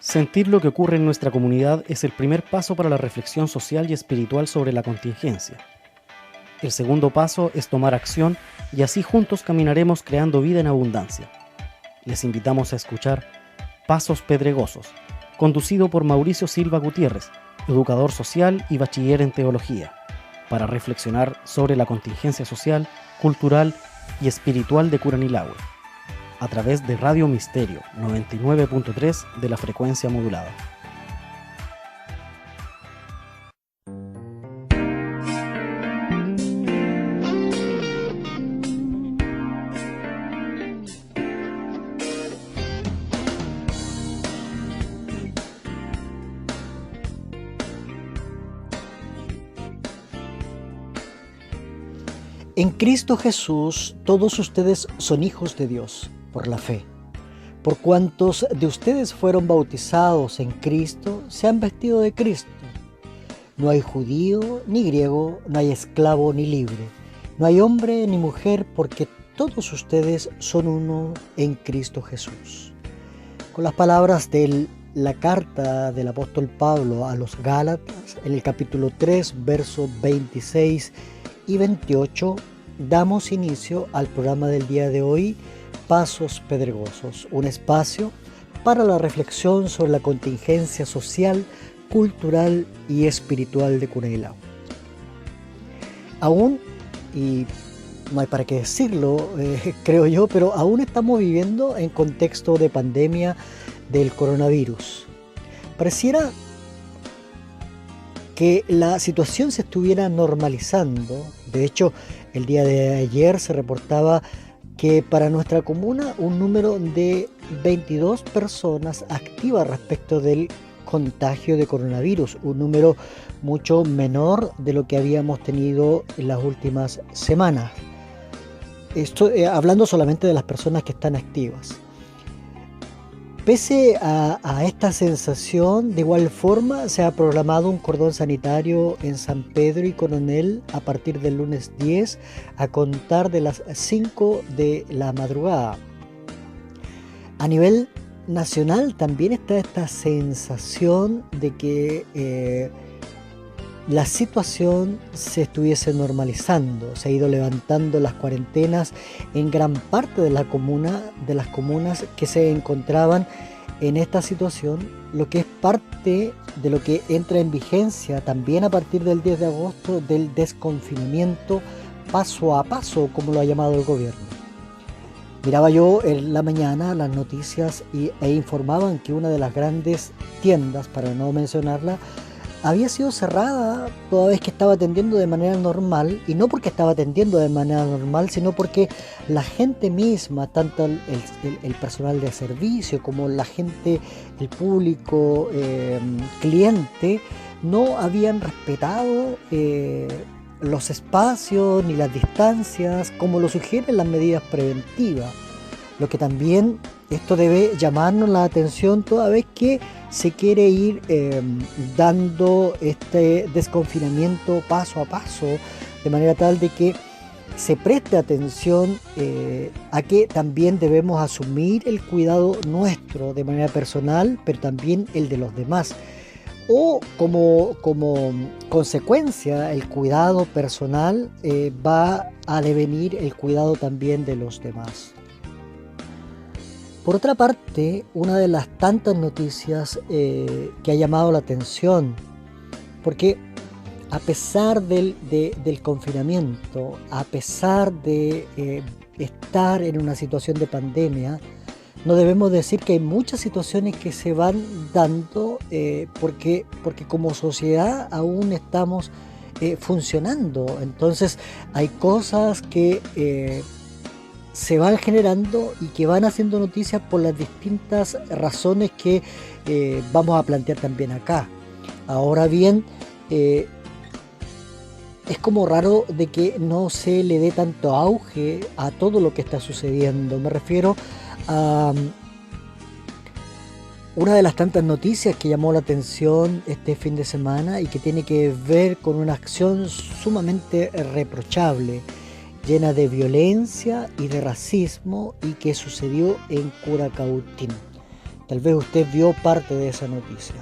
Sentir lo que ocurre en nuestra comunidad es el primer paso para la reflexión social y espiritual sobre la contingencia. El segundo paso es tomar acción y así juntos caminaremos creando vida en abundancia. Les invitamos a escuchar Pasos Pedregosos, conducido por Mauricio Silva Gutiérrez, educador social y bachiller en teología, para reflexionar sobre la contingencia social, cultural y espiritual de Curanilahue, a través de Radio Misterio 99.3 de la frecuencia modulada. En Cristo Jesús todos ustedes son hijos de Dios por la fe. Por cuantos de ustedes fueron bautizados en Cristo, se han vestido de Cristo. No hay judío ni griego, no hay esclavo ni libre, no hay hombre ni mujer, porque todos ustedes son uno en Cristo Jesús. Con las palabras de la carta del apóstol Pablo a los Gálatas, en el capítulo 3, versos 26 y 28, damos inicio al programa del día de hoy, Pasos Pedregosos, un espacio para la reflexión sobre la contingencia social, cultural y espiritual de Curanilahue. Aún, y no hay para qué decirlo, creo yo, pero aún estamos viviendo en contexto de pandemia del coronavirus. Pareciera que la situación se estuviera normalizando. De hecho, el día de ayer se reportaba que para nuestra comuna un número de 22 personas activas respecto del contagio de coronavirus, un número mucho menor de lo que habíamos tenido en las últimas semanas. Esto hablando solamente de las personas que están activas. Pese a esta sensación, de igual forma se ha programado un cordón sanitario en San Pedro y Coronel a partir del lunes 10 a contar de las 5 de la madrugada. A nivel nacional también está esta sensación de que la situación se estuviese normalizando. Se ha ido levantando las cuarentenas en gran parte de las comunas que se encontraban en esta situación, lo que es parte de lo que entra en vigencia también a partir del 10 de agosto del desconfinamiento paso a paso, como lo ha llamado el gobierno. Miraba yo en la mañana las noticias e informaban que una de las grandes tiendas, para no mencionarla, había sido cerrada toda vez que estaba atendiendo de manera normal, y no porque estaba atendiendo de manera normal, sino porque la gente misma, tanto el personal de servicio como la gente, el público cliente, no habían respetado los espacios ni las distancias como lo sugieren las medidas preventivas. Lo que también esto debe llamarnos la atención toda vez que se quiere ir dando este desconfinamiento paso a paso, de manera tal de que se preste atención a que también debemos asumir el cuidado nuestro de manera personal, pero también el de los demás. O como consecuencia, el cuidado personal va a devenir el cuidado también de los demás. Por otra parte, una de las tantas noticias que ha llamado la atención, porque a pesar del confinamiento, a pesar de estar en una situación de pandemia, no debemos decir que hay muchas situaciones que se van dando porque como sociedad aún estamos funcionando. Entonces hay cosas que se van generando y que van haciendo noticias por las distintas razones que vamos a plantear también acá. Ahora bien, es como raro de que no se le dé tanto auge a todo lo que está sucediendo. Me refiero a una de las tantas noticias que llamó la atención este fin de semana y que tiene que ver con una acción sumamente reprochable, llena de violencia y de racismo, y que sucedió en Curacautín. Tal vez usted vio parte de esa noticia.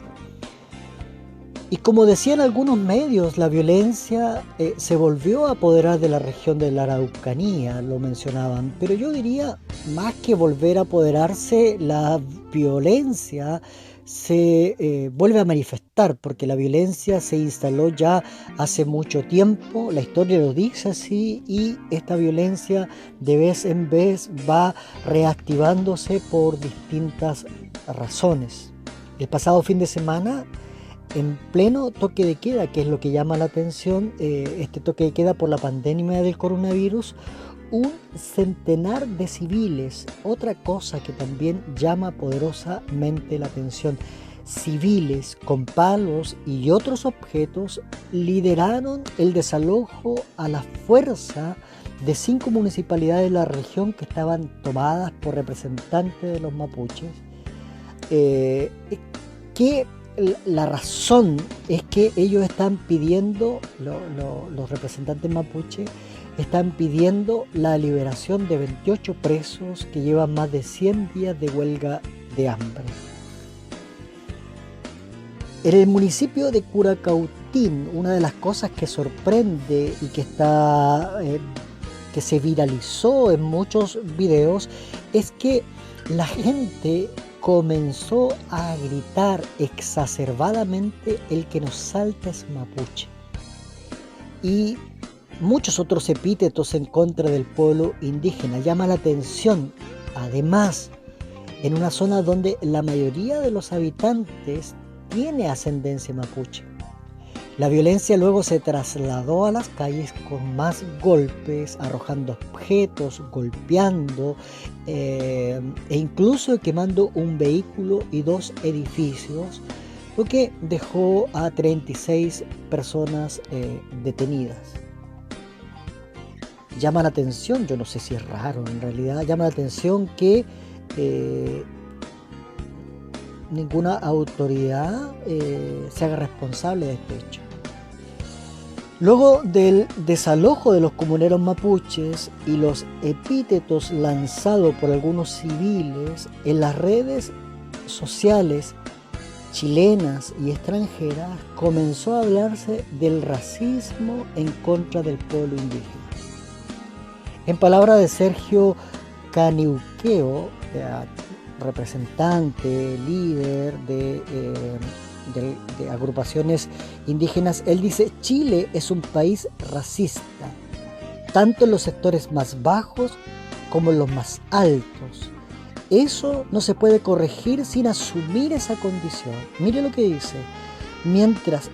Y como decían algunos medios, la violencia se volvió a apoderar de la región de la Araucanía, lo mencionaban. Pero yo diría, más que volver a apoderarse, la violencia se vuelve a manifestar, porque la violencia se instaló ya hace mucho tiempo, la historia lo dice así, y esta violencia de vez en vez va reactivándose por distintas razones. El pasado fin de semana, en pleno toque de queda, que es lo que llama la atención, este toque de queda por la pandemia del coronavirus, un centenar de civiles, otra cosa que también llama poderosamente la atención, civiles con palos y otros objetos lideraron el desalojo a la fuerza de 5 municipalidades de la región que estaban tomadas por representantes de los mapuches, que la razón es que ellos están pidiendo, los representantes mapuche, están pidiendo la liberación de 28 presos que llevan más de 100 días de huelga de hambre. En el municipio de Curacautín, una de las cosas que sorprende y que se viralizó en muchos videos es que la gente comenzó a gritar exacerbadamente: el que nos salta es mapuche, y muchos otros epítetos en contra del pueblo indígena. Llama la atención, además, en una zona donde la mayoría de los habitantes tiene ascendencia mapuche. La violencia luego se trasladó a las calles con más golpes, arrojando objetos, golpeando e incluso quemando un vehículo y 2 edificios, lo que dejó a 36 personas detenidas. Llama la atención, yo no sé si es raro en realidad, llama la atención que ninguna autoridad se haga responsable de este hecho. Luego del desalojo de los comuneros mapuches y los epítetos lanzados por algunos civiles, en las redes sociales chilenas y extranjeras comenzó a hablarse del racismo en contra del pueblo indígena. En palabras de Sergio Caniuqueo, representante, líder de agrupaciones indígenas, él dice: Chile es un país racista, tanto en los sectores más bajos como en los más altos. Eso no se puede corregir sin asumir esa condición. Mire lo que dice: mientras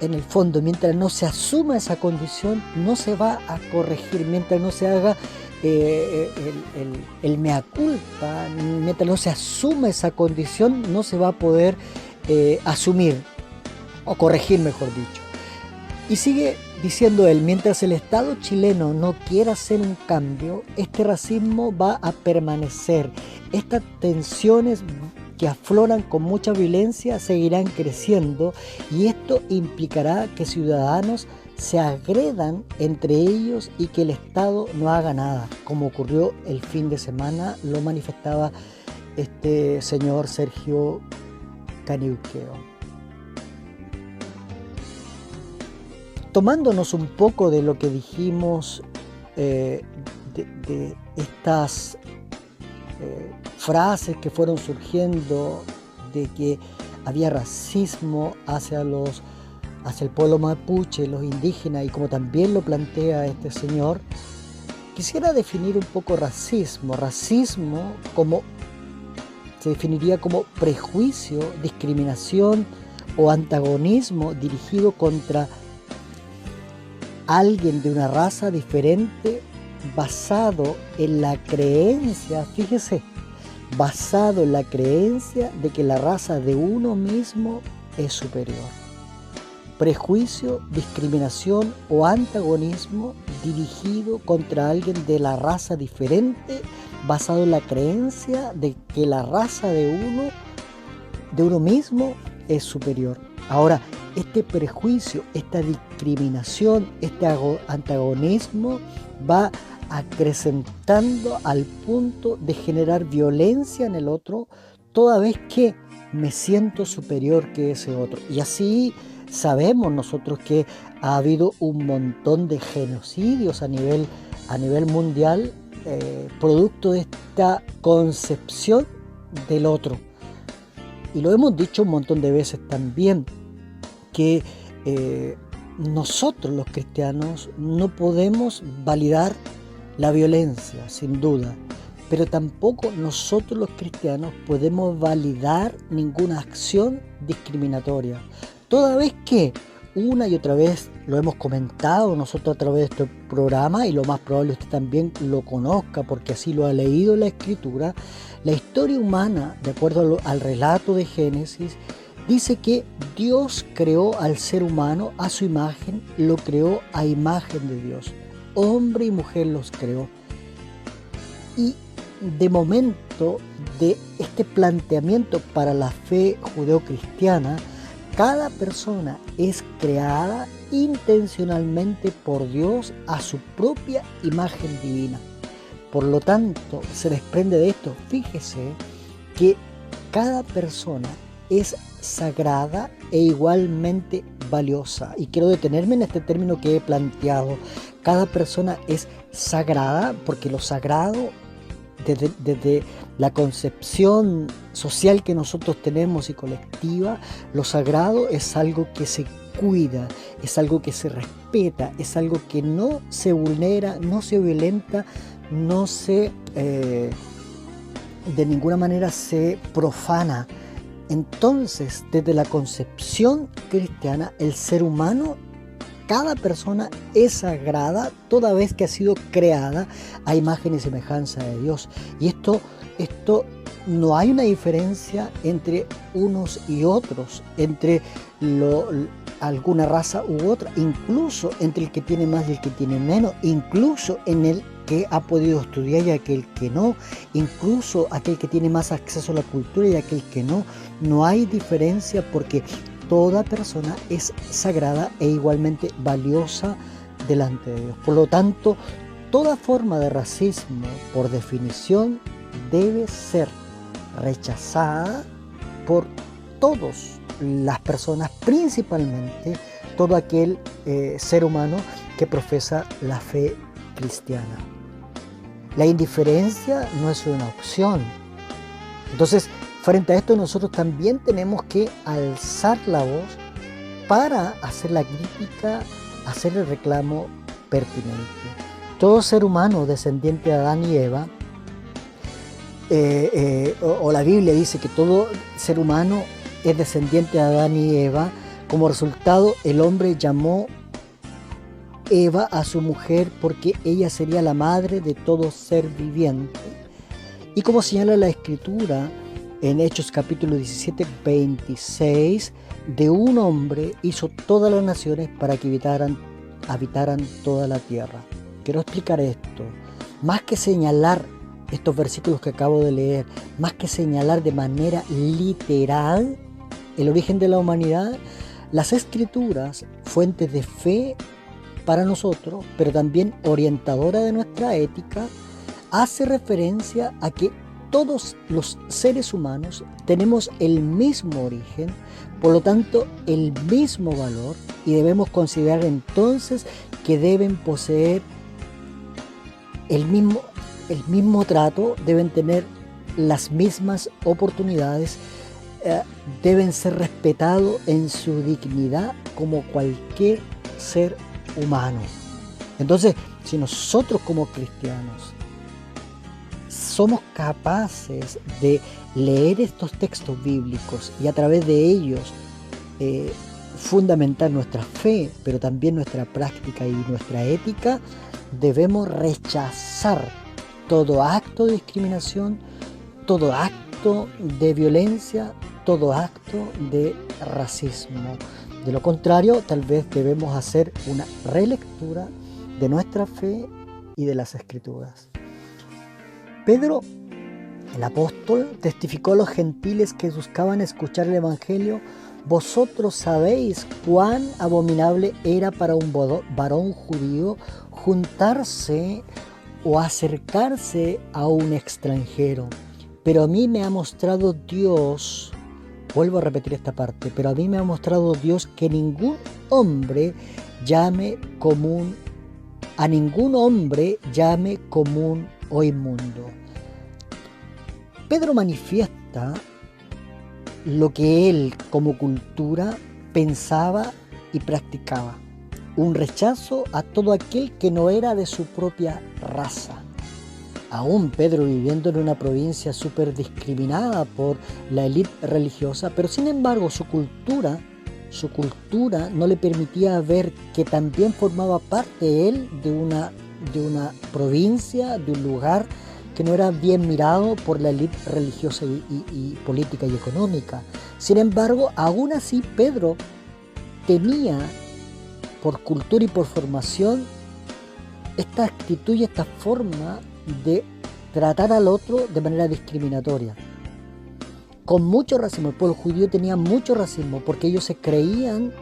no se asuma esa condición, no se va a corregir, mientras no se haga el mea culpa, mientras no se asuma esa condición, no se va a poder asumir o corregir, mejor dicho. Y sigue diciendo él: mientras el Estado chileno no quiera hacer un cambio, este racismo va a permanecer. Estas tensiones que afloran con mucha violencia seguirán creciendo, y esto implicará que ciudadanos se agredan entre ellos y que el Estado no haga nada, como ocurrió el fin de semana, lo manifestaba este señor Sergio Caniuqueo. Tomándonos un poco de lo que dijimos, de estas frases que fueron surgiendo de que había racismo hacia el pueblo mapuche, los indígenas, y como también lo plantea este señor, quisiera definir un poco racismo. Racismo se definiría como prejuicio, discriminación o antagonismo dirigido contra alguien de una raza diferente, basado en la creencia, fíjese, basado en la creencia de que la raza de uno mismo es superior. Prejuicio, discriminación o antagonismo dirigido contra alguien de la raza diferente, basado en la creencia de que la raza de uno mismo es superior. Ahora, este prejuicio, esta discriminación, este antagonismo va acrecentando al punto de generar violencia en el otro, toda vez que me siento superior que ese otro. Y así sabemos nosotros que ha habido un montón de genocidios a nivel mundial, producto de esta concepción del otro. Y lo hemos dicho un montón de veces también, que nosotros los cristianos no podemos validar la violencia, sin duda, pero tampoco nosotros los cristianos podemos validar ninguna acción discriminatoria. Toda vez que una y otra vez lo hemos comentado nosotros a través de este programa, y lo más probable usted también lo conozca porque así lo ha leído en la Escritura, la historia humana, de acuerdo al relato de Génesis, dice que Dios creó al ser humano a su imagen, lo creó a imagen de Dios. Hombre y mujer los creó. Y de momento de este planteamiento para la fe judeocristiana, cada persona es creada intencionalmente por Dios a su propia imagen divina. Por lo tanto, se desprende de esto, fíjese que cada persona es sagrada e igualmente valiosa. Y quiero detenerme en este término que he planteado. Cada persona es sagrada porque lo sagrado, desde la concepción social que nosotros tenemos y colectiva, lo sagrado es algo que se cuida, es algo que se respeta, es algo que no se vulnera, no se violenta, no se de ninguna manera se profana. Entonces, desde la concepción cristiana, el ser humano, cada persona es sagrada toda vez que ha sido creada a imagen y semejanza de Dios. Y esto no hay una diferencia entre unos y otros, entre alguna raza u otra, incluso entre el que tiene más y el que tiene menos, incluso en el que ha podido estudiar y aquel que no, incluso aquel que tiene más acceso a la cultura y aquel que no. No hay diferencia porque toda persona es sagrada e igualmente valiosa delante de Dios. Por lo tanto, toda forma de racismo, por definición, debe ser rechazada por todas las personas, principalmente todo aquel ser humano que profesa la fe cristiana. La indiferencia no es una opción. Entonces, frente a esto nosotros también tenemos que alzar la voz para hacer la crítica, hacer el reclamo pertinente. Todo ser humano descendiente de Adán y Eva, o la Biblia dice que todo ser humano es descendiente de Adán y Eva. Como resultado, el hombre llamó Eva a su mujer porque ella sería la madre de todo ser viviente. Y como señala la Escritura en Hechos capítulo 17, 26, de un hombre hizo todas las naciones para que habitaran toda la tierra. Quiero explicar esto. Más que señalar estos versículos que acabo de leer, más que señalar de manera literal el origen de la humanidad, las Escrituras, fuentes de fe para nosotros, pero también orientadora de nuestra ética, hace referencia a que todos los seres humanos tenemos el mismo origen, por lo tanto el mismo valor, y debemos considerar entonces que deben poseer el mismo trato, deben tener las mismas oportunidades, deben ser respetados en su dignidad como cualquier ser humano. Entonces, si nosotros como cristianos somos capaces de leer estos textos bíblicos y a través de ellos fundamentar nuestra fe, pero también nuestra práctica y nuestra ética, debemos rechazar todo acto de discriminación, todo acto de violencia, todo acto de racismo. De lo contrario, tal vez debemos hacer una relectura de nuestra fe y de las Escrituras. Pedro, el apóstol, testificó a los gentiles que buscaban escuchar el Evangelio: vosotros sabéis cuán abominable era para un varón judío juntarse o acercarse a un extranjero, pero a mí me ha mostrado Dios vuelvo a repetir esta parte, pero a mí me ha mostrado Dios que ningún hombre llame común, a ningún hombre llame común o inmundo. Pedro manifiesta lo que él como cultura pensaba y practicaba, un rechazo a todo aquel que no era de su propia raza. Aún Pedro viviendo en una provincia súper discriminada por la élite religiosa, pero sin embargo su cultura no le permitía ver que también formaba parte él de una provincia, de un lugar que no era bien mirado por la élite religiosa y política y económica. Sin embargo, aún así Pedro tenía por cultura y por formación esta actitud y esta forma de tratar al otro de manera discriminatoria, con mucho racismo. El pueblo judío tenía mucho racismo porque ellos se creían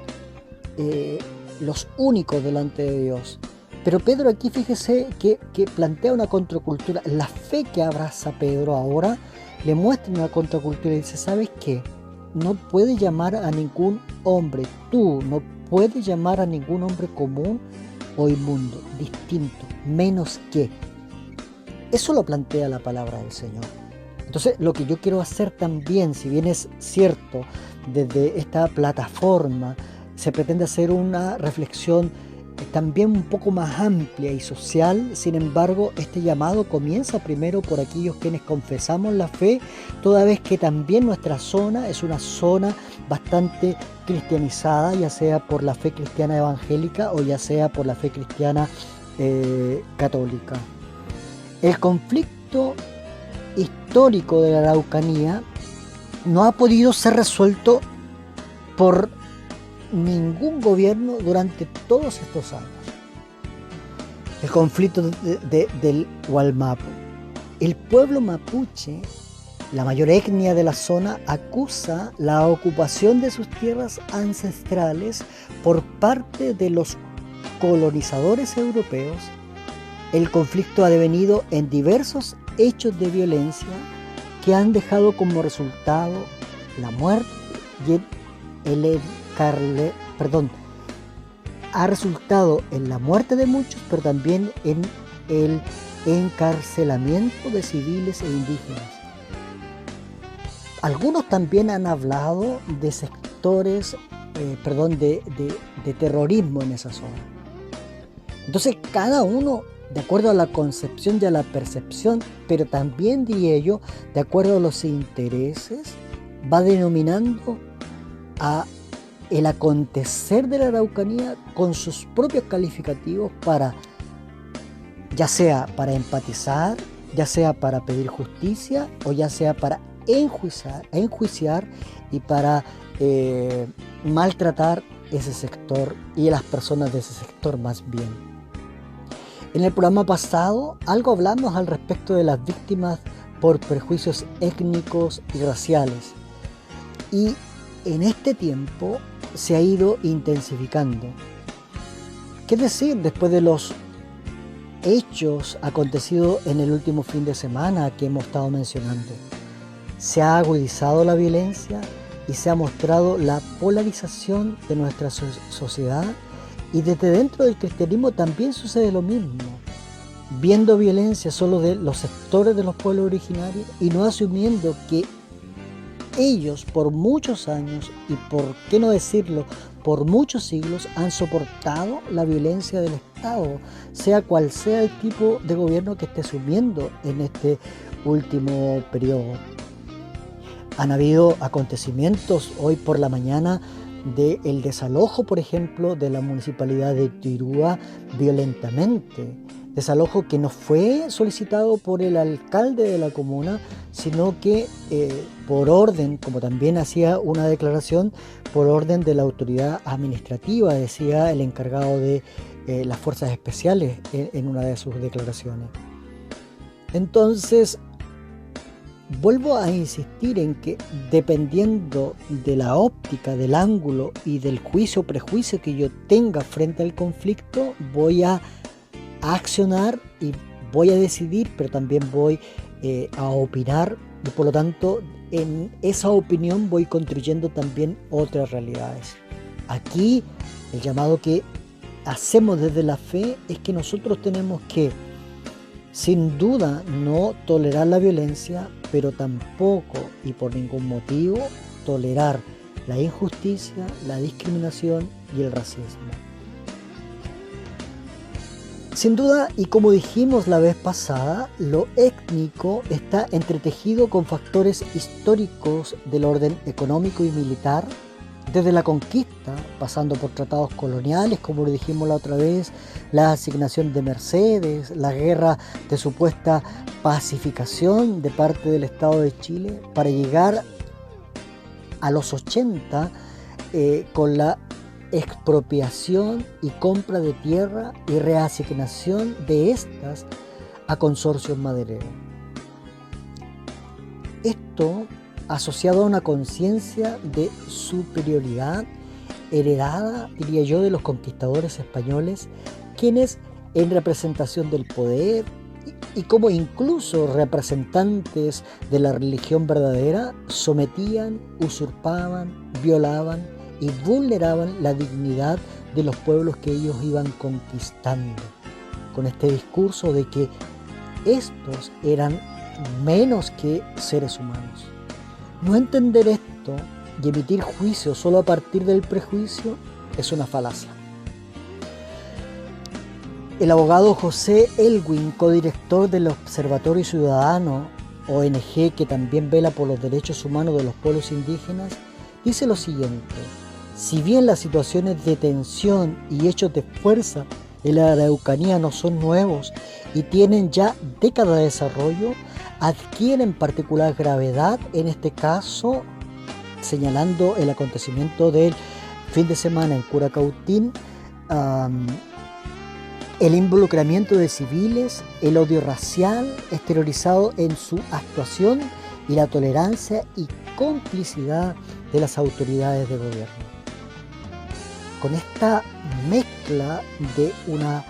los únicos delante de Dios. Pero Pedro aquí, fíjese que plantea una contracultura. La fe que abraza Pedro ahora le muestra una contracultura y dice, ¿sabes qué? No puedes llamar a ningún hombre, tú no puedes llamar a ningún hombre común o inmundo, distinto, menos que. Eso lo plantea la palabra del Señor. Entonces, lo que yo quiero hacer también, si bien es cierto, desde esta plataforma se pretende hacer una reflexión también un poco más amplia y social. Sin embargo, este llamado comienza primero por aquellos quienes confesamos la fe, toda vez que también nuestra zona es una zona bastante cristianizada, ya sea por la fe cristiana evangélica o ya sea por la fe cristiana católica. El conflicto histórico de la Araucanía no ha podido ser resuelto por ningún gobierno durante todos estos años. El conflicto del Wallmapu. El pueblo mapuche, la mayor etnia de la zona, acusa la ocupación de sus tierras ancestrales por parte de los colonizadores europeos. El conflicto ha devenido en diversos hechos de violencia que han dejado como resultado la muerte y ha resultado en la muerte de muchos, pero también en el encarcelamiento de civiles e indígenas. Algunos también han hablado de sectores, de terrorismo en esa zona. Entonces, cada uno, de acuerdo a la concepción y a la percepción, pero también, diría yo, de acuerdo a los intereses, va denominando a el acontecer de la Araucanía con sus propios calificativos para, ya sea para empatizar, ya sea para pedir justicia o ya sea para enjuiciar y para maltratar ese sector y a las personas de ese sector más bien. En el programa pasado algo hablamos al respecto de las víctimas por prejuicios étnicos y raciales, y en este tiempo se ha ido intensificando. ¿Qué decir después de los hechos acontecidos en el último fin de semana que hemos estado mencionando? Se ha agudizado la violencia y se ha mostrado la polarización de nuestra sociedad, y desde dentro del cristianismo también sucede lo mismo, viendo violencia solo de los sectores de los pueblos originarios y no asumiendo que ellos por muchos años y por qué no decirlo, por muchos siglos han soportado la violencia del Estado, sea cual sea el tipo de gobierno que esté asumiendo en este último periodo. Han habido acontecimientos hoy por la mañana del desalojo, por ejemplo, de la municipalidad de Tirúa violentamente. Desalojo que no fue solicitado por el alcalde de la comuna, sino que por orden, como también hacía una declaración, por orden de la autoridad administrativa, decía el encargado de las fuerzas especiales en una de sus declaraciones. Entonces, vuelvo a insistir en que dependiendo de la óptica, del ángulo y del juicio o prejuicio que yo tenga frente al conflicto, voy a accionar y voy a decidir, pero también voy a opinar y por lo tanto en esa opinión voy construyendo también otras realidades. Aquí el llamado que hacemos desde la fe es que nosotros tenemos que, sin duda, no tolerar la violencia, pero tampoco y por ningún motivo tolerar la injusticia, la discriminación y el racismo. Sin duda, y como dijimos la vez pasada, lo étnico está entretejido con factores históricos del orden económico y militar, desde la conquista, pasando por tratados coloniales, como lo dijimos la otra vez, la asignación de mercedes, la guerra de supuesta pacificación de parte del Estado de Chile, para llegar a los 80 con la expropiación y compra de tierra y reasignación de estas a consorcios madereros. Esto asociado a una conciencia de superioridad heredada, diría yo, de los conquistadores españoles, quienes en representación del poder y como incluso representantes de la religión verdadera sometían, usurpaban, violaban y vulneraban la dignidad de los pueblos que ellos iban conquistando, con este discurso de que estos eran menos que seres humanos. No entender esto y emitir juicios solo a partir del prejuicio es una falacia. El abogado José Elwin, codirector del Observatorio Ciudadano, ONG que también vela por los derechos humanos de los pueblos indígenas, dice lo siguiente: si bien las situaciones de tensión y hechos de fuerza en la Araucanía no son nuevos y tienen ya décadas de desarrollo, adquieren particular gravedad en este caso, señalando el acontecimiento del fin de semana en Curacautín, el involucramiento de civiles, el odio racial exteriorizado en su actuación y la tolerancia y complicidad de las autoridades de gobierno. Con esta mezcla de una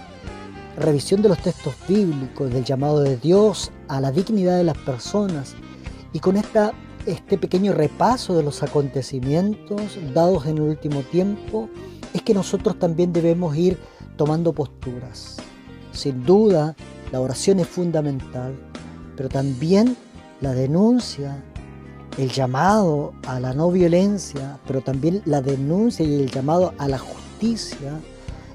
revisión de los textos bíblicos, del llamado de Dios a la dignidad de las personas, y con este pequeño repaso de los acontecimientos dados en el último tiempo, es que nosotros también debemos ir tomando posturas. Sin duda, la oración es fundamental, pero también la denuncia, el llamado a la no violencia, pero también la denuncia y el llamado a la justicia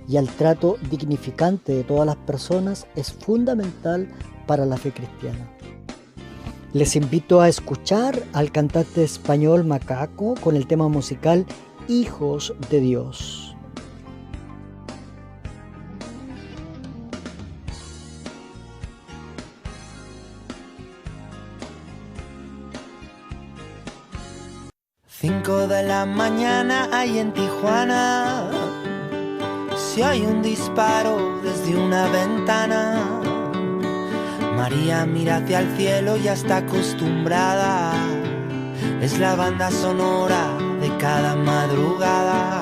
y al trato dignificante de todas las personas es fundamental para la fe cristiana. Les invito a escuchar al cantante español Macaco con el tema musical Hijos de Dios. Cinco de la mañana hay en Tijuana, se oye un disparo desde una ventana. María mira hacia el cielo, ya está acostumbrada, es la banda sonora de cada madrugada.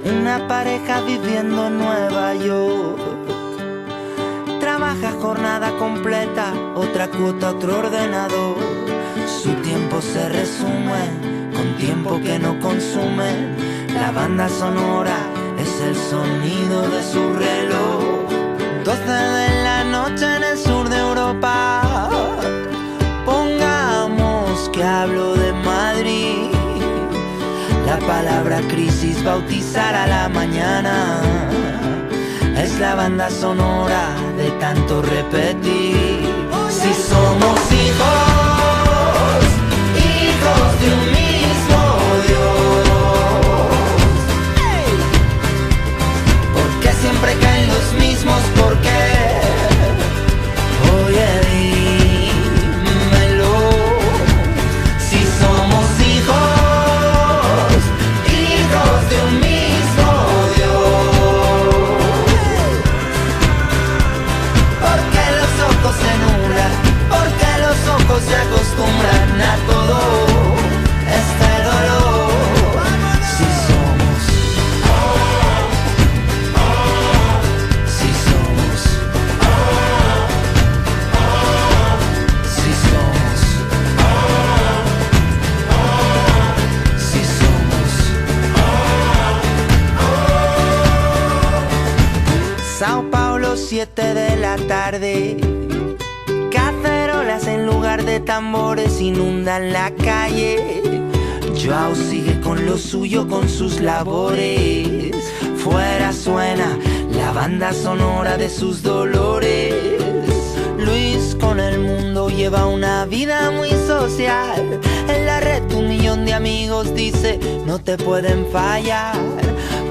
Una pareja viviendo en Nueva York, trabaja jornada completa, otra cuota, otro ordenador. Su tiempo se resume con tiempo que no consume. La banda sonora es el sonido de su reloj. 12 de la noche en el sur de Europa. Pongamos que hablo de Madrid. La palabra crisis bautizará la mañana. Es la banda sonora de tanto repetir. Si somos hijos de un mismo Dios, ¿por qué siempre caen los mismos? ¿Por qué? Oye, dímelo. Si somos hijos de un mismo Dios, ¿por qué los ojos se nublan? ¿Por qué los ojos se acostumbran a todo? Es 7 de la tarde. Cacerolas en lugar de tambores inundan la calle. Joao sigue con lo suyo, con sus labores. Fuera suena la banda sonora de sus dolores. Luis con el mundo lleva una vida muy social. En la red 1.000.000 de amigos, dice, no te pueden fallar.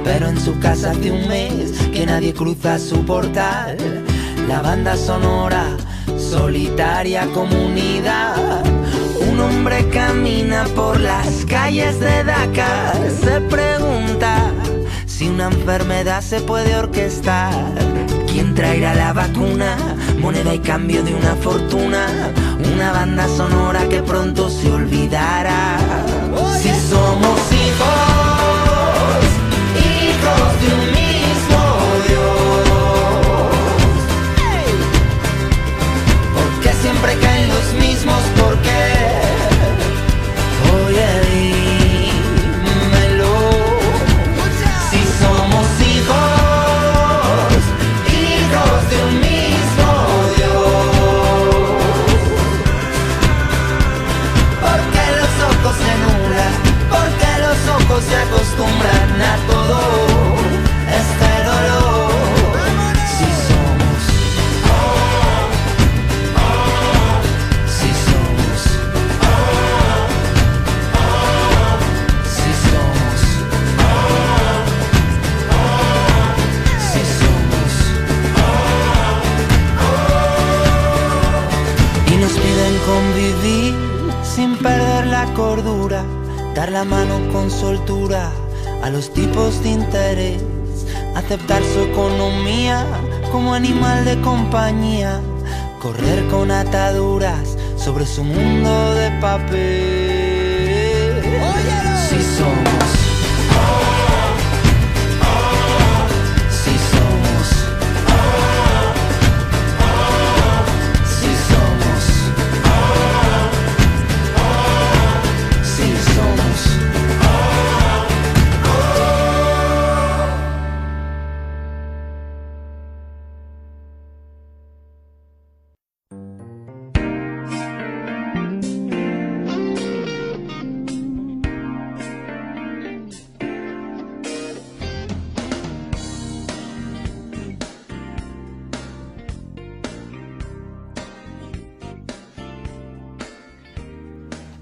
Pero en su casa hace un mes que nadie cruza su portal. La banda sonora, solitaria comunidad. Un hombre camina por las calles de Dakar. Se pregunta si una enfermedad se puede orquestar. ¿Quién traerá la vacuna? Moneda y cambio de una fortuna. Una banda sonora que pronto se olvidará. Si somos hijos, hijos de un mismo Dios. ¿Por qué siempre caen los mismos? ¿Por qué? Oye, dímelo. Si somos hijos, hijos de un mismo Dios. ¿Por qué los ojos se nublan? ¿Por qué los ojos se acostumbran a todo este dolor? Si somos, si somos, si somos, si somos. Y nos piden convivir sin perder la cordura, dar la mano con soltura a los tipos de interés, aceptar su economía como animal de compañía, correr con ataduras sobre su mundo de papel. Si somos, si somos, si somos, si somos.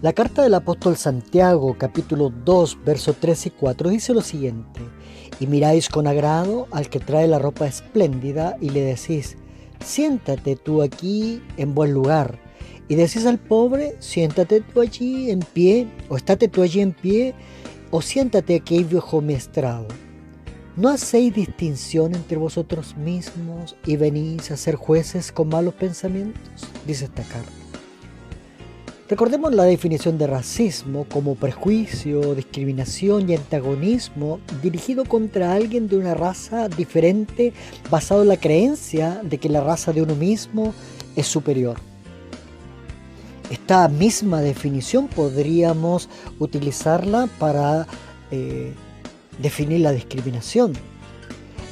La carta del apóstol Santiago, capítulo 2, versos 3 y 4, dice lo siguiente: y miráis con agrado al que trae la ropa espléndida y le decís, siéntate tú aquí en buen lugar. Y decís al pobre, siéntate tú allí en pie, o estate tú allí en pie, o siéntate aquí, viejo mi estrado. ¿No hacéis distinción entre vosotros mismos y venís a ser jueces con malos pensamientos? Dice esta carta. Recordemos la definición de racismo como prejuicio, discriminación y antagonismo dirigido contra alguien de una raza diferente basado en la creencia de que la raza de uno mismo es superior. Esta misma definición podríamos utilizarla para definir la discriminación.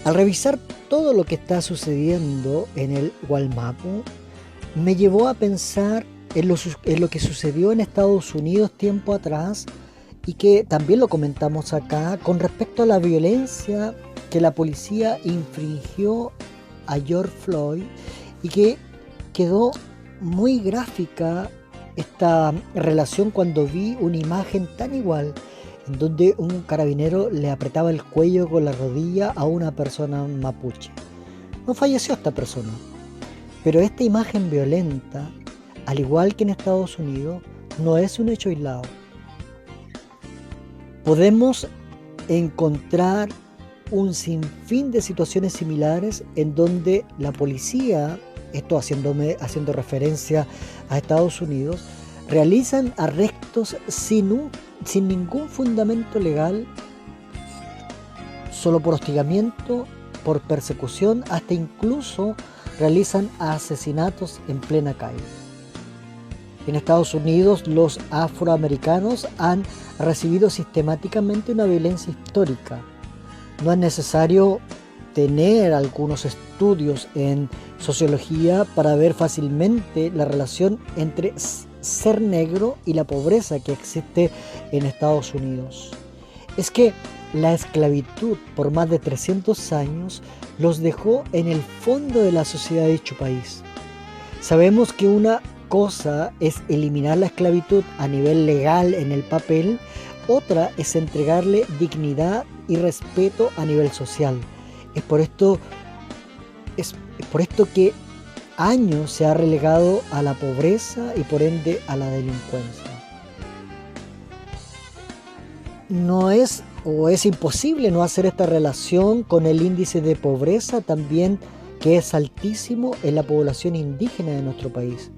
Al revisar todo lo que está sucediendo en el Gualmapu, me llevó a pensar en lo que sucedió en Estados Unidos tiempo atrás y que también lo comentamos acá con respecto a la violencia que la policía infringió a George Floyd y que quedó muy gráfica esta relación cuando vi una imagen tan igual en donde un carabinero le apretaba el cuello con la rodilla a una persona mapuche. No falleció esta persona, pero esta imagen violenta, al igual que en Estados Unidos, no es un hecho aislado. Podemos encontrar un sinfín de situaciones similares en donde la policía, esto haciendo referencia a Estados Unidos, realizan arrestos sin ningún fundamento legal, solo por hostigamiento, por persecución, hasta incluso realizan asesinatos en plena calle. En Estados Unidos, los afroamericanos han recibido sistemáticamente una violencia histórica. No es necesario tener algunos estudios en sociología para ver fácilmente la relación entre ser negro y la pobreza que existe en Estados Unidos. Es que la esclavitud por más de 300 años los dejó en el fondo de la sociedad de dicho país. Sabemos que una cosa es eliminar la esclavitud a nivel legal en el papel, otra es entregarle dignidad y respeto a nivel social. Es por esto que años se ha relegado a la pobreza y por ende a la delincuencia. No es o es imposible no hacer esta relación con el índice de pobreza también, que es altísimo en la población indígena de nuestro país.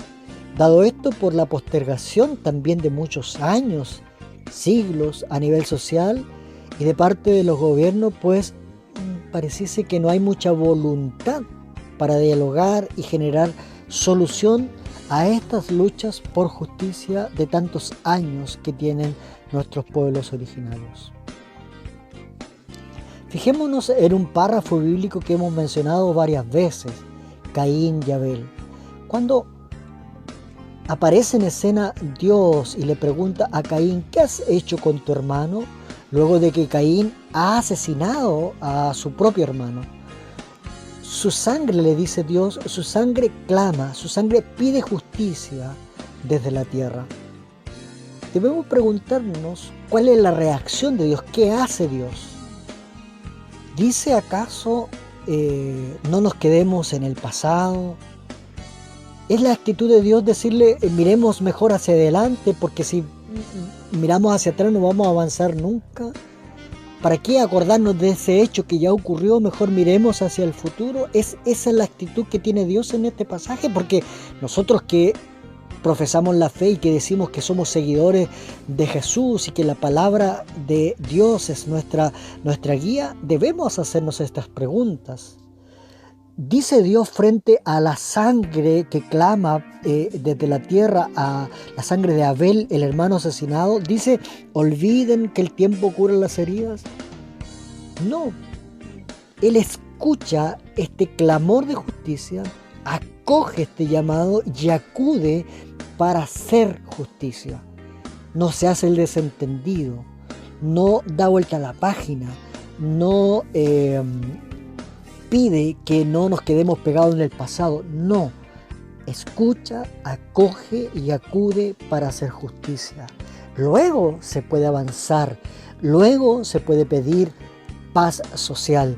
Dado esto por la postergación también de muchos años, siglos a nivel social y de parte de los gobiernos, pues pareciese que no hay mucha voluntad para dialogar y generar solución a estas luchas por justicia de tantos años que tienen nuestros pueblos originarios. Fijémonos en un párrafo bíblico que hemos mencionado varias veces, Caín y Abel. Cuando aparece en escena Dios y le pregunta a Caín: ¿qué has hecho con tu hermano? Luego de que Caín ha asesinado a su propio hermano. Su sangre, le dice Dios, su sangre clama, su sangre pide justicia desde la tierra. Debemos preguntarnos cuál es la reacción de Dios, qué hace Dios. ¿Dice acaso no nos quedemos en el pasado? ¿Es la actitud de Dios decirle miremos mejor hacia adelante, porque si miramos hacia atrás no vamos a avanzar nunca? ¿Para qué acordarnos de ese hecho que ya ocurrió? Mejor miremos hacia el futuro. Esa es la actitud que tiene Dios en este pasaje, porque nosotros que profesamos la fe y que decimos que somos seguidores de Jesús y que la palabra de Dios es nuestra guía, debemos hacernos estas preguntas. Dice Dios frente a la sangre que clama desde la tierra, a la sangre de Abel, el hermano asesinado, dice: ¿olviden que el tiempo cura las heridas? No, Él escucha este clamor de justicia, acoge este llamado y acude para hacer justicia. No se hace el desentendido, no da vuelta a la página, no pide que no nos quedemos pegados en el pasado. No, escucha, acoge y acude para hacer justicia. Luego se puede avanzar, luego se puede pedir paz social.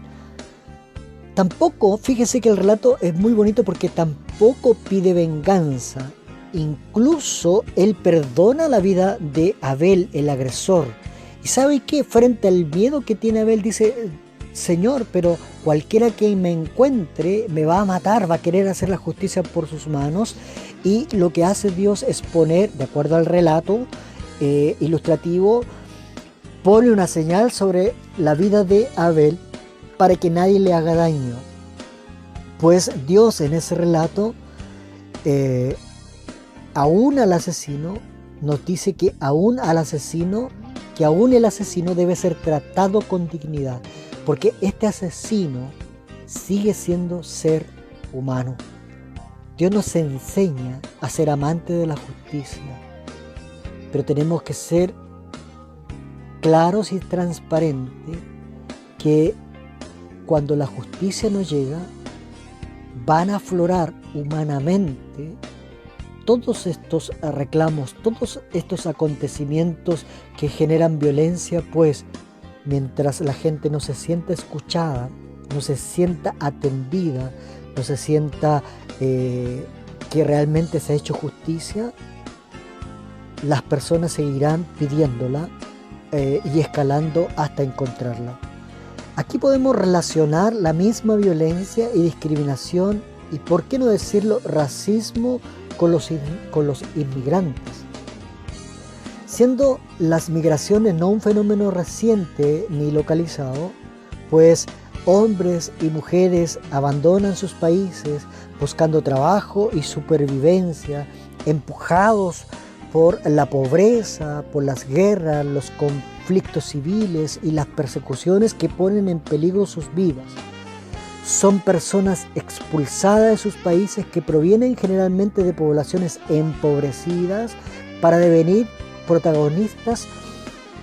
Tampoco, fíjese que el relato es muy bonito porque tampoco pide venganza. Incluso él perdona la vida de Abel, el agresor. ¿Y sabe qué? Frente al miedo que tiene Abel, dice: Señor, pero cualquiera que me encuentre me va a matar, va a querer hacer la justicia por sus manos. Y lo que hace Dios es poner, de acuerdo al relato ilustrativo, pone una señal sobre la vida de Abel para que nadie le haga daño. Pues Dios en ese relato, aún al asesino, nos dice que aún el asesino debe ser tratado con dignidad, porque este asesino sigue siendo ser humano. Dios nos enseña a ser amantes de la justicia, pero tenemos que ser claros y transparentes que cuando la justicia nos llega, van a aflorar humanamente todos estos reclamos, todos estos acontecimientos que generan violencia, pues mientras la gente no se sienta escuchada, no se sienta atendida, no se sienta que realmente se ha hecho justicia, las personas seguirán pidiéndola y escalando hasta encontrarla. Aquí podemos relacionar la misma violencia y discriminación y, por qué no decirlo, racismo con los inmigrantes. Siendo las migraciones no un fenómeno reciente ni localizado, pues hombres y mujeres abandonan sus países buscando trabajo y supervivencia, empujados por la pobreza, por las guerras, los conflictos civiles y las persecuciones que ponen en peligro sus vidas. Son personas expulsadas de sus países que provienen generalmente de poblaciones empobrecidas para devenir protagonistas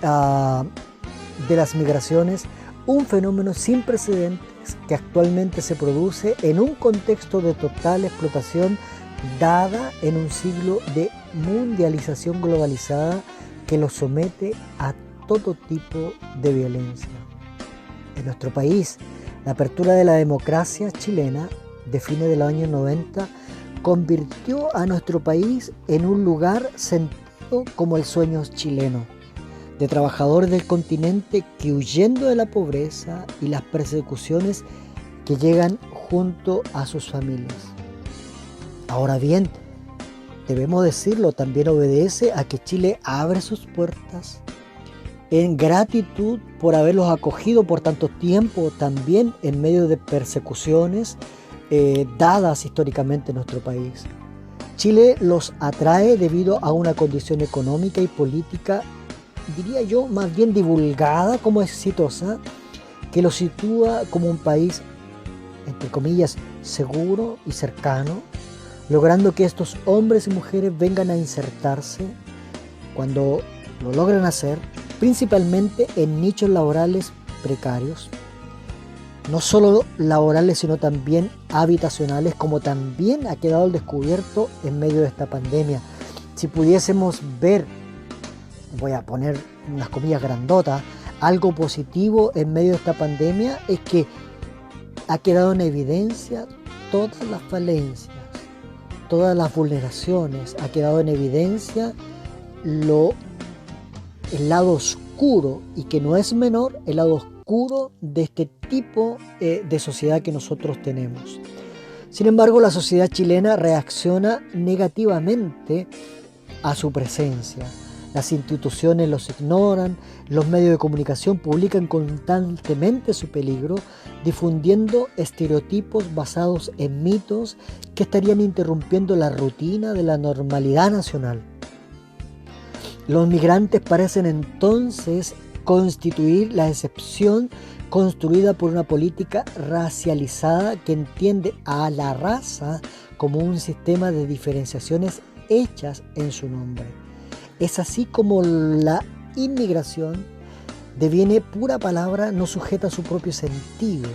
de las migraciones, un fenómeno sin precedentes que actualmente se produce en un contexto de total explotación dada en un siglo de mundialización globalizada que los somete a todo tipo de violencia. En nuestro país, la apertura de la democracia chilena de fines del año 90 convirtió a nuestro país en un lugar sentido como el sueño chileno, de trabajadores del continente que, huyendo de la pobreza y las persecuciones, que llegan junto a sus familias. Ahora bien, debemos decirlo, también obedece a que Chile abre sus puertas en gratitud por haberlos acogido por tanto tiempo, también en medio de persecuciones dadas históricamente en nuestro país. Chile los atrae debido a una condición económica y política, diría yo, más bien divulgada como exitosa, que los sitúa como un país, entre comillas, seguro y cercano, logrando que estos hombres y mujeres vengan a insertarse, cuando lo logran hacer, principalmente en nichos laborales precarios, no solo laborales sino también habitacionales, como también ha quedado al descubierto en medio de esta pandemia. Si pudiésemos ver, voy a poner unas comillas grandotas, algo positivo en medio de esta pandemia, es que ha quedado en evidencia todas las falencias, todas las vulneraciones, ha quedado en evidencia el lado oscuro, y que no es menor, el lado oscuro de este tipo de sociedad que nosotros tenemos. Sin embargo, la sociedad chilena reacciona negativamente a su presencia. Las instituciones los ignoran, los medios de comunicación publican constantemente su peligro, difundiendo estereotipos basados en mitos que estarían interrumpiendo la rutina de la normalidad nacional. Los migrantes parecen entonces constituir la excepción construida por una política racializada que entiende a la raza como un sistema de diferenciaciones hechas en su nombre. Es así como la inmigración deviene pura palabra no sujeta a su propio sentido,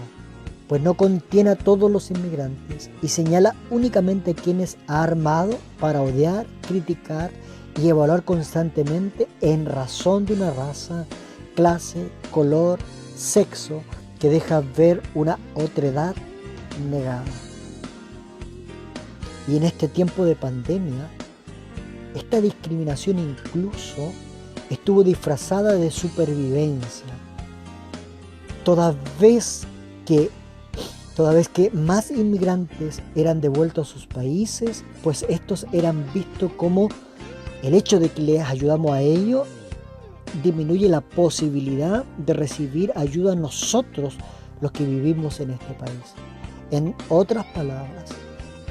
pues no contiene a todos los inmigrantes y señala únicamente a quienes ha armado para odiar, criticar y evaluar constantemente en razón de una raza, clase, color, sexo, que deja ver una otredad negada. Y en este tiempo de pandemia, esta discriminación incluso estuvo disfrazada de supervivencia, toda vez que más inmigrantes eran devueltos a sus países, pues estos eran vistos como el hecho de que les ayudamos a ellos disminuye la posibilidad de recibir ayuda a nosotros, los que vivimos en este país. En otras palabras,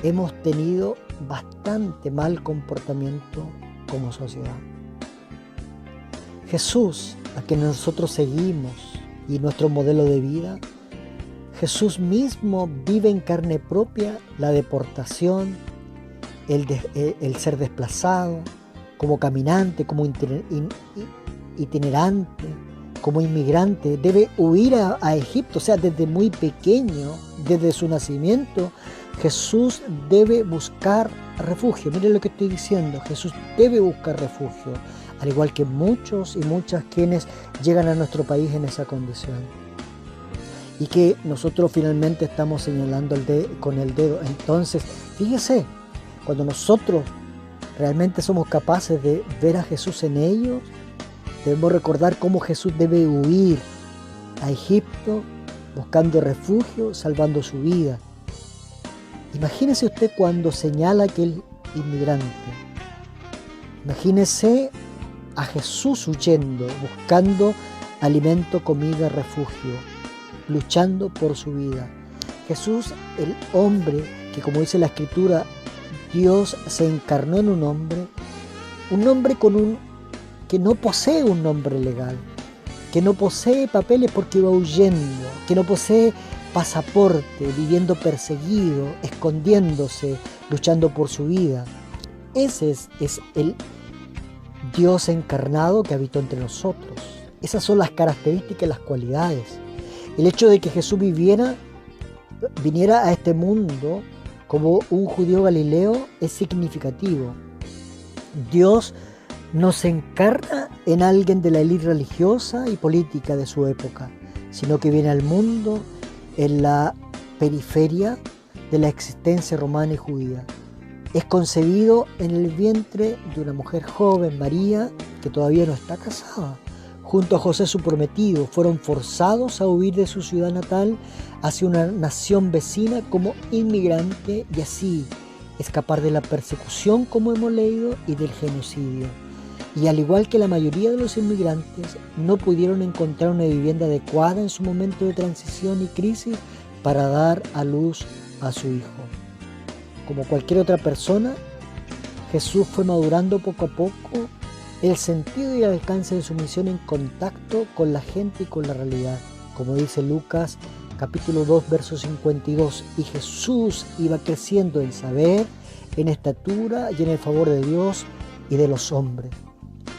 hemos tenido bastante mal comportamiento como sociedad. Jesús, a quien nosotros seguimos, y nuestro modelo de vida, Jesús mismo vive en carne propia la deportación, el ser desplazado, como caminante, como itinerante, como inmigrante. Debe huir a Egipto, o sea, desde muy pequeño, desde su nacimiento, Jesús debe buscar refugio. Miren lo que estoy diciendo, Jesús debe buscar refugio, al igual que muchos y muchas quienes llegan a nuestro país en esa condición. Y que nosotros finalmente estamos señalando con el dedo. Entonces, fíjese, cuando nosotros realmente somos capaces de ver a Jesús en ellos, debemos recordar cómo Jesús debe huir a Egipto, buscando refugio, salvando su vida. Imagínese usted cuando señala aquel inmigrante. Imagínese a Jesús huyendo, buscando alimento, comida, refugio, luchando por su vida. Jesús, el hombre que, como dice la Escritura, Dios se encarnó en un hombre que no posee un nombre legal, que no posee papeles porque va huyendo, que no posee pasaporte, viviendo perseguido, escondiéndose, luchando por su vida. Ese es el Dios encarnado que habitó entre nosotros. Esas son las características, las cualidades. El hecho de que Jesús viniera a este mundo como un judío galileo es significativo. Dios no se encarna en alguien de la élite religiosa y política de su época, sino que viene al mundo en la periferia de la existencia romana y judía. Es concebido en el vientre de una mujer joven, María, que todavía no está casada. Junto a José, su prometido, fueron forzados a huir de su ciudad natal hacia una nación vecina como inmigrante y así escapar de la persecución, como hemos leído, y del genocidio. Y al igual que la mayoría de los inmigrantes, no pudieron encontrar una vivienda adecuada en su momento de transición y crisis para dar a luz a su hijo. Como cualquier otra persona, Jesús fue madurando poco a poco el sentido y el alcance de su misión en contacto con la gente y con la realidad. Como dice Lucas capítulo 2, verso 52, y Jesús iba creciendo en saber, en estatura y en el favor de Dios y de los hombres.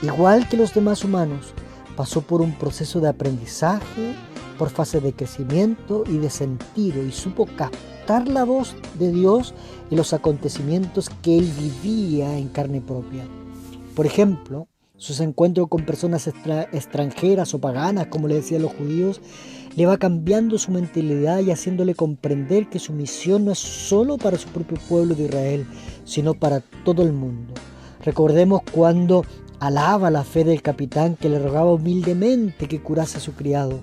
Igual que los demás humanos, pasó por un proceso de aprendizaje, por fases de crecimiento y de sentido, y supo captar la voz de Dios y los acontecimientos que él vivía en carne propia. Por ejemplo, sus encuentros con personas extranjeras o paganas, como le decían los judíos, le va cambiando su mentalidad y haciéndole comprender que su misión no es solo para su propio pueblo de Israel, sino para todo el mundo. Recordemos cuando alaba la fe del capitán que le rogaba humildemente que curase a su criado.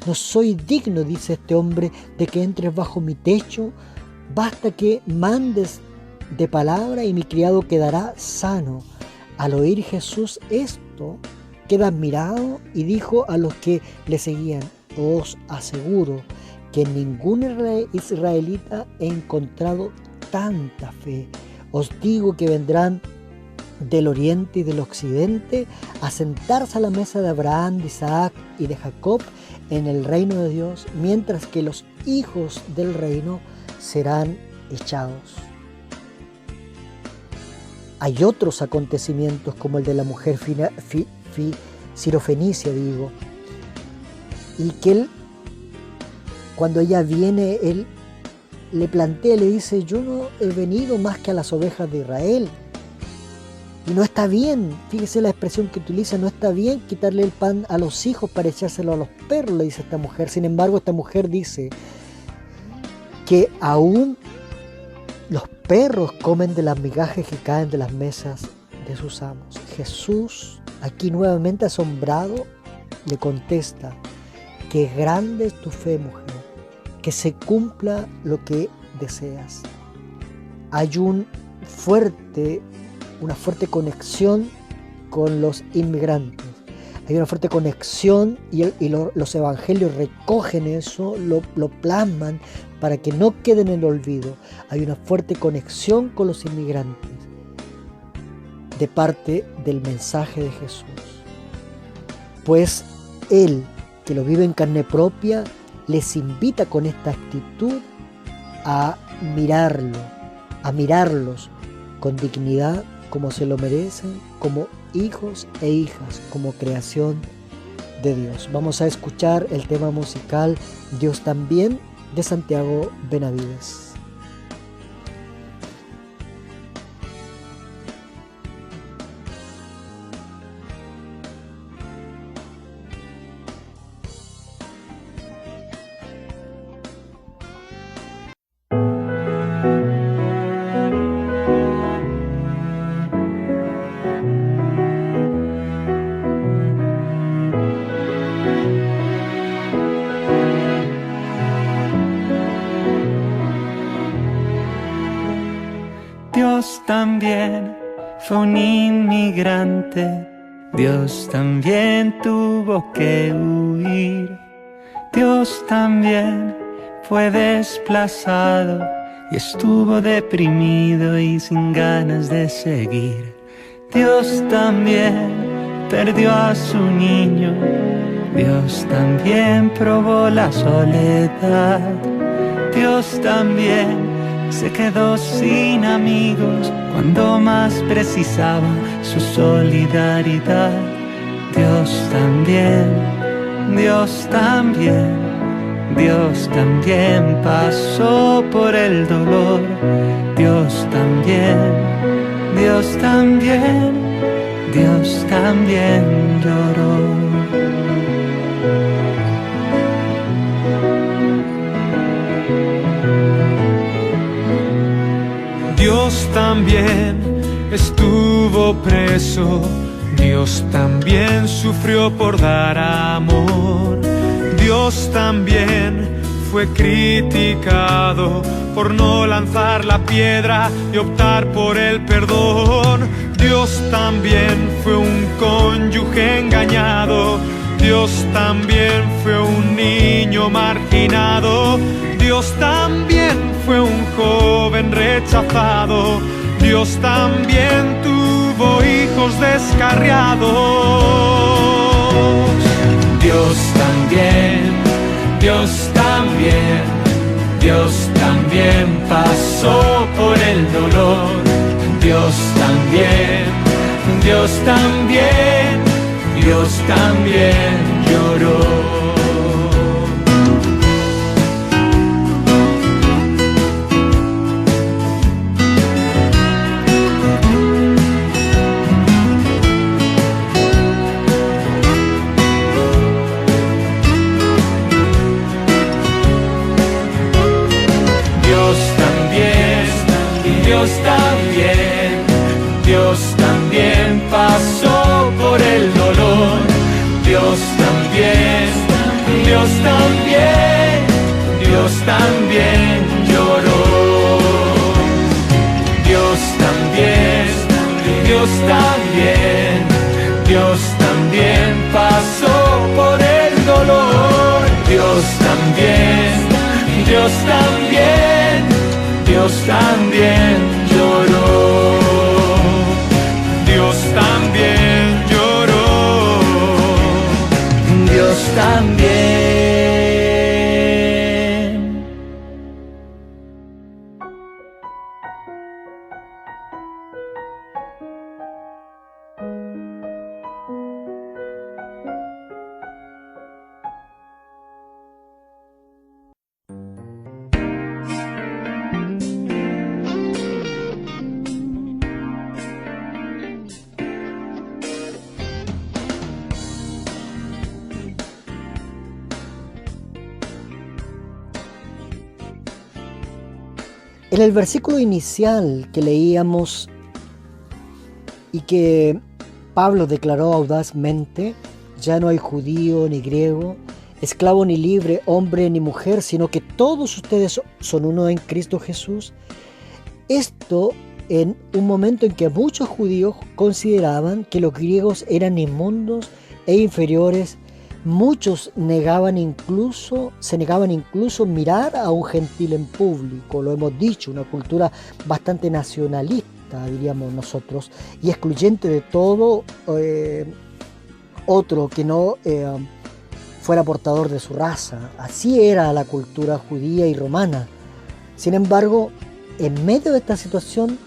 No soy digno, dice este hombre, de que entres bajo mi techo. Basta que mandes de palabra y mi criado quedará sano. Al oír Jesús esto, queda admirado y dijo a los que le seguían: os aseguro que en ningún israelita he encontrado tanta fe. Os digo que vendrán del oriente y del occidente a sentarse a la mesa de Abraham, de Isaac y de Jacob en el reino de Dios, mientras que los hijos del reino serán echados. Hay otros acontecimientos como el de la mujer sirofenicia, y que él, cuando ella viene, él le plantea, le dice: yo no he venido más que a las ovejas de Israel. Y no está bien, fíjese la expresión que utiliza, no está bien quitarle el pan a los hijos para echárselo a los perros, le dice esta mujer. Sin embargo, esta mujer dice que aún los perros comen de las migajas que caen de las mesas de sus amos. Jesús, aquí nuevamente asombrado, le contesta: qué grande es tu fe, mujer, que se cumpla lo que deseas. Hay una fuerte conexión con los inmigrantes. Hay una fuerte conexión y los evangelios recogen eso, lo plasman para que no queden en el olvido. Hay una fuerte conexión con los inmigrantes de parte del mensaje de Jesús. Pues Él, que lo vive en carne propia, les invita con esta actitud a mirarlos con dignidad, como se lo merecen, como hijos e hijas, como creación de Dios. Vamos a escuchar el tema musical Dios también, de Santiago Benavides. Dios también fue un inmigrante, Dios también tuvo que huir, Dios también fue desplazado y estuvo deprimido y sin ganas de seguir. Dios también perdió a su niño, Dios también probó la soledad. Dios también se quedó sin amigos cuando más precisaba su solidaridad. Dios también, Dios también, Dios también pasó por el dolor. Dios también, Dios también, Dios también lloró. Dios también estuvo preso, Dios también sufrió por dar amor. Dios también fue criticado por no lanzar la piedra y optar por el perdón. Dios también fue un cónyuge engañado, Dios también fue un niño marginado, Dios también fue un joven rechazado, Dios también tuvo hijos descarriados. Dios también, Dios también, Dios también pasó por el dolor. Dios también, Dios también, Dios también lloró. Dios también, Dios también pasó por el dolor. Dios también, Dios también, Dios también lloró. Dios también, Dios también, Dios también pasó por el dolor. Dios también, Dios también, Dios también lloró. Dios también lloró. Dios también. En el versículo inicial que leíamos y que Pablo declaró audazmente, ya no hay judío ni griego, esclavo ni libre, hombre ni mujer, sino que todos ustedes son uno en Cristo Jesús. Esto en un momento en que muchos judíos consideraban que los griegos eran inmundos e inferiores. Muchos se negaban incluso mirar a un gentil en público, lo hemos dicho, una cultura bastante nacionalista, diríamos nosotros, y excluyente de todo otro que no fuera portador de su raza. Así era la cultura judía y romana. Sin embargo, en medio de esta situación,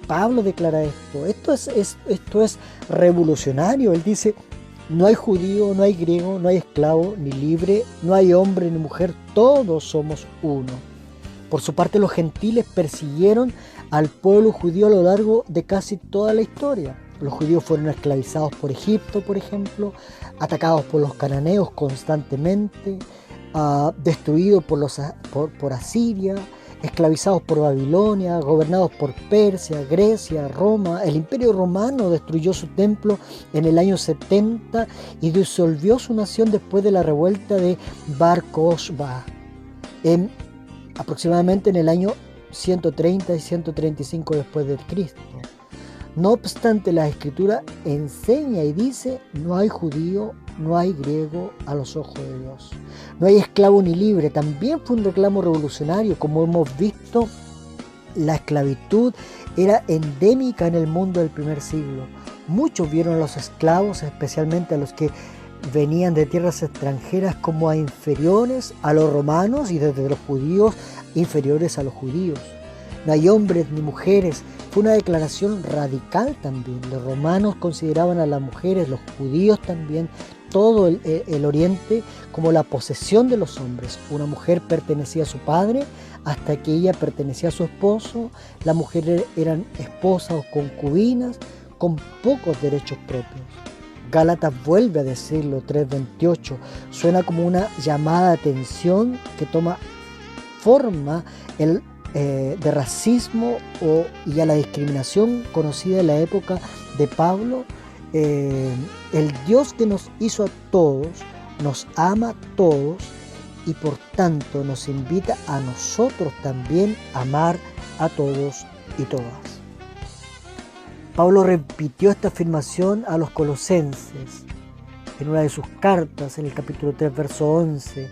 Pablo declara esto. Esto es revolucionario. Él dice: no hay judío, no hay griego, no hay esclavo ni libre, no hay hombre ni mujer, todos somos uno. Por su parte, los gentiles persiguieron al pueblo judío a lo largo de casi toda la historia. Los judíos fueron esclavizados por Egipto, por ejemplo, atacados por los cananeos constantemente, destruidos por Asiria, esclavizados por Babilonia, gobernados por Persia, Grecia, Roma. El Imperio Romano destruyó su templo en el año 70 y disolvió su nación después de la revuelta de Bar Kokhba, aproximadamente en el año 130 y 135 después de Cristo. No obstante, la Escritura enseña y dice: no hay judío, no hay griego a los ojos de Dios. No hay esclavo ni libre. También fue un reclamo revolucionario. Como hemos visto, la esclavitud era endémica en el mundo del primer siglo. Muchos vieron a los esclavos, especialmente a los que venían de tierras extranjeras, como a inferiores a los romanos y desde los judíos inferiores a los judíos. No hay hombres ni mujeres. Fue una declaración radical también. Los romanos consideraban a las mujeres, los judíos también, todo el oriente como la posesión de los hombres. Una mujer pertenecía a su padre hasta que ella pertenecía a su esposo. Las mujeres eran esposas o concubinas con pocos derechos propios. Gálatas vuelve a decirlo, 3:28. Suena como una llamada de atención que toma forma de racismo y a la discriminación conocida en la época de Pablo. El Dios que nos hizo a todos, nos ama a todos y por tanto nos invita a nosotros también a amar a todos y todas. Pablo repitió esta afirmación a los colosenses en una de sus cartas, en el capítulo 3, verso 11.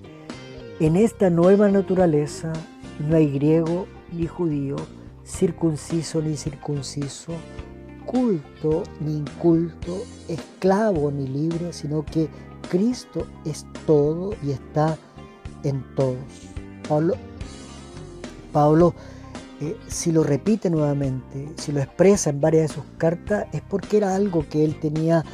En esta nueva naturaleza no hay griego ni judío, circunciso ni incircunciso, culto ni inculto, esclavo ni libre, sino que Cristo es todo y está en todos. Pablo si lo repite nuevamente, si lo expresa en varias de sus cartas, es porque era algo que él tenía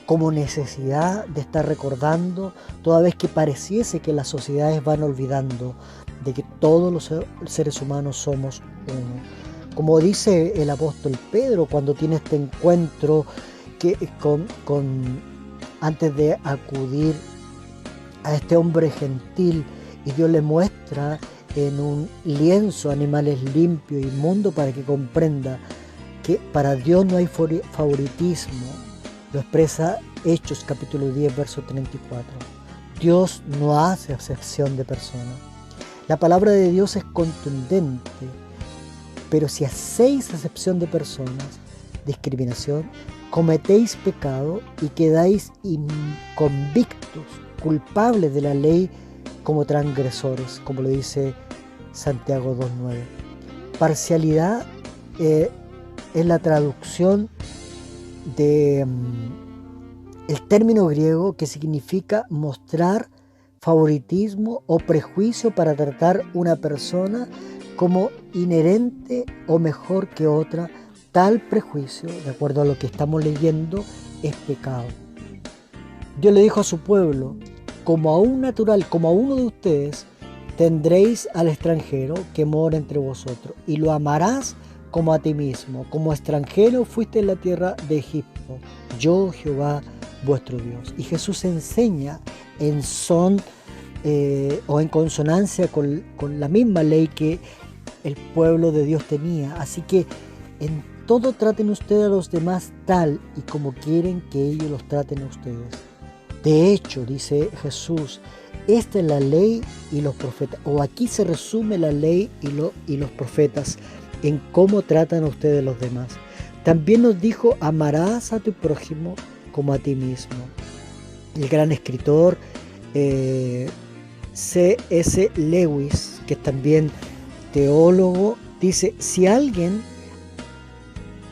como necesidad de estar recordando, toda vez que pareciese que las sociedades van olvidando de que todos los seres humanos somos uno. Como dice el apóstol Pedro cuando tiene este encuentro antes de acudir a este hombre gentil, y Dios le muestra en un lienzo animales limpios y inmundos para que comprenda que para Dios no hay favoritismo. Lo expresa Hechos capítulo 10 verso 34. Dios no hace acepción de personas. La palabra de Dios es contundente, pero si hacéis acepción de personas, discriminación, cometéis pecado y quedáis inconvictos, culpables de la ley como transgresores, como lo dice Santiago 2:9. Parcialidad es la traducción de el término griego que significa mostrar favoritismo o prejuicio para tratar una persona como inherente o mejor que otra. Tal prejuicio, de acuerdo a lo que estamos leyendo, es pecado. Dios le dijo a su pueblo: como a un natural, como a uno de ustedes, tendréis al extranjero que mora entre vosotros, y lo amarás como a ti mismo. Como extranjero fuiste en la tierra de Egipto. Yo, Jehová, vuestro Dios. Y Jesús enseña en son o en consonancia con la misma ley que el pueblo de Dios tenía. Así que en todo traten ustedes a los demás tal y como quieren que ellos los traten a ustedes. De hecho, dice Jesús, esta es la ley y los profetas, o aquí se resume la ley y los profetas en cómo tratan a ustedes los demás. También nos dijo: amarás a tu prójimo como a ti mismo. El gran escritor C.S. Lewis, que es también teólogo, dice: si alguien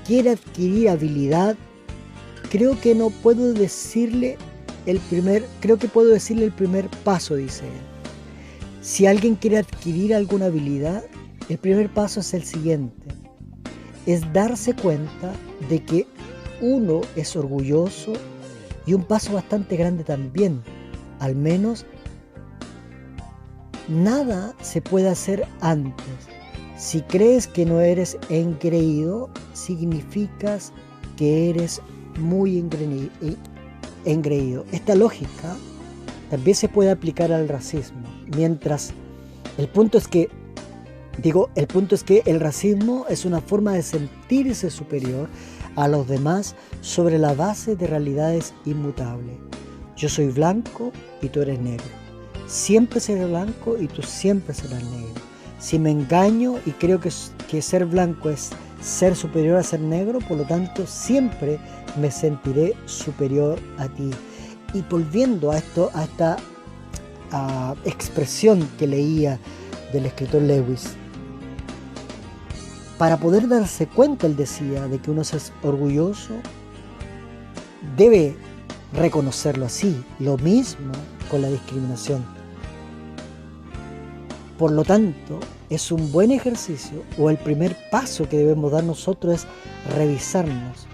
quiere adquirir habilidad, creo que puedo decirle el primer paso, dice él. Si alguien quiere adquirir alguna habilidad, el primer paso es el siguiente: es darse cuenta de que uno es orgulloso, y un paso bastante grande también. Al menos nada se puede hacer antes. Si crees que no eres engreído, significas que eres muy engreído. Esta lógica también se puede aplicar al racismo. El punto es que el racismo es una forma de sentirse superior a los demás sobre la base de realidades inmutables. Yo soy blanco y tú eres negro. Siempre seré blanco y tú siempre serás negro. Si me engaño y creo que ser blanco es ser superior a ser negro, por lo tanto siempre me sentiré superior a ti. Y volviendo a esta expresión que leía del escritor Lewis, para poder darse cuenta, él decía, de que uno es orgulloso, debe reconocerlo así. Lo mismo con la discriminación. Por lo tanto, es un buen ejercicio, o el primer paso que debemos dar nosotros es revisarnos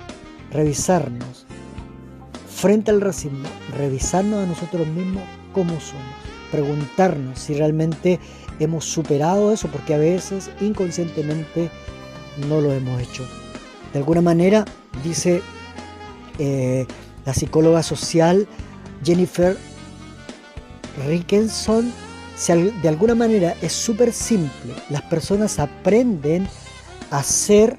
frente al racismo, revisarnos a nosotros mismos cómo somos, preguntarnos si realmente hemos superado eso, porque a veces inconscientemente no lo hemos hecho. De alguna manera, dice la psicóloga social Jennifer Rickenson, de alguna manera es súper simple. Las personas aprenden a hacer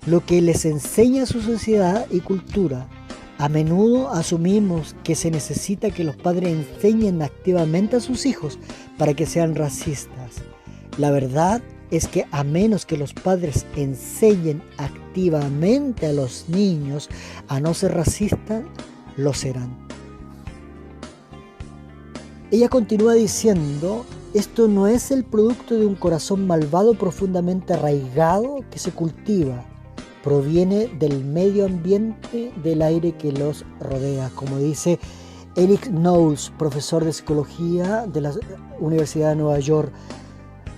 lo que les enseña su sociedad y cultura. A menudo asumimos que se necesita que los padres enseñen activamente a sus hijos para que sean racistas. La verdad es que a menos que los padres enseñen activamente a los niños a no ser racistas, lo serán. Ella continúa diciendo, esto no es el producto de un corazón malvado profundamente arraigado que se cultiva, proviene del medio ambiente, del aire que los rodea, como dice Eric Knowles, profesor de psicología de la Universidad de Nueva York.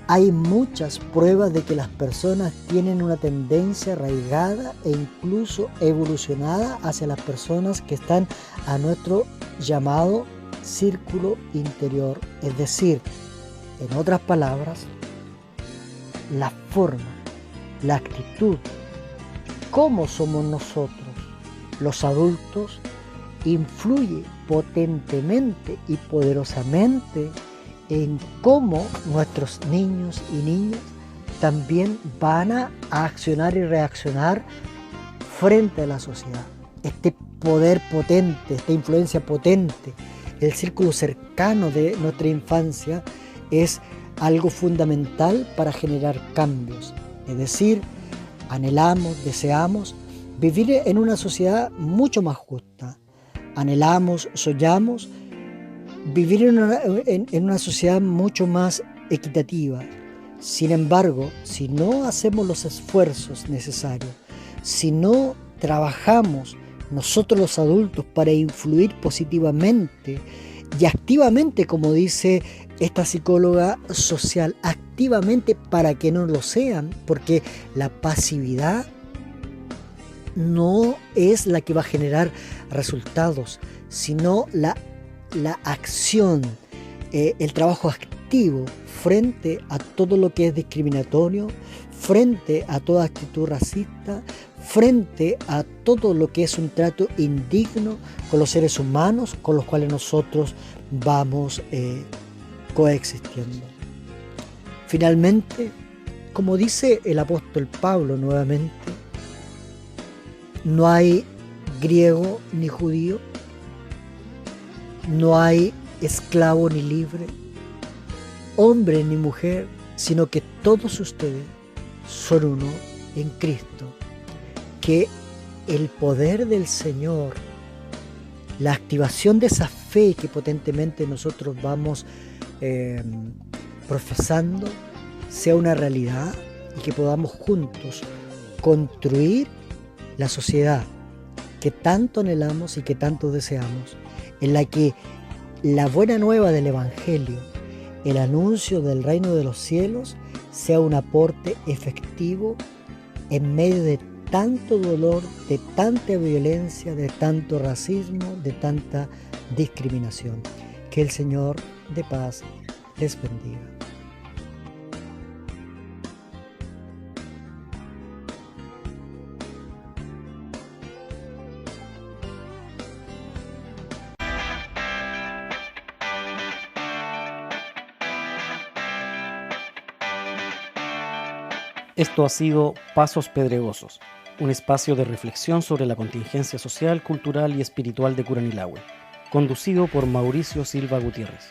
Hay muchas pruebas de que las personas tienen una tendencia arraigada e incluso evolucionada hacia las personas que están a nuestro llamado círculo interior. Es decir, en otras palabras, la forma, la actitud, cómo somos nosotros, los adultos, influye potentemente y poderosamente en cómo nuestros niños y niñas también van a accionar y reaccionar frente a la sociedad. Este poder potente, esta influencia potente, el círculo cercano de nuestra infancia es algo fundamental para generar cambios. Es decir, anhelamos, deseamos vivir en una sociedad mucho más justa. Anhelamos, soñamos vivir en una sociedad mucho más equitativa. Sin embargo, si no hacemos los esfuerzos necesarios, si no trabajamos nosotros los adultos para influir positivamente y activamente, como dice esta psicóloga social, activamente para que no lo sean, porque la pasividad no es la que va a generar resultados, sino la acción, el trabajo activo frente a todo lo que es discriminatorio, frente a toda actitud racista, frente a todo lo que es un trato indigno con los seres humanos con los cuales nosotros vamos coexistiendo. Finalmente, como dice el apóstol Pablo nuevamente, no hay griego ni judío, no hay esclavo ni libre, hombre ni mujer, sino que todos ustedes son uno en Cristo. Que el poder del Señor, la activación de esa fe que potentemente nosotros vamos profesando, sea una realidad y que podamos juntos construir la sociedad que tanto anhelamos y que tanto deseamos, en la que la buena nueva del Evangelio, el anuncio del reino de los cielos, sea un aporte efectivo en medio de tanto dolor, de tanta violencia, de tanto racismo, de tanta discriminación. Que el Señor de paz les bendiga. Esto ha sido Pasos Pedregosos, un espacio de reflexión sobre la contingencia social, cultural y espiritual de Curanilahue, conducido por Mauricio Silva Gutiérrez.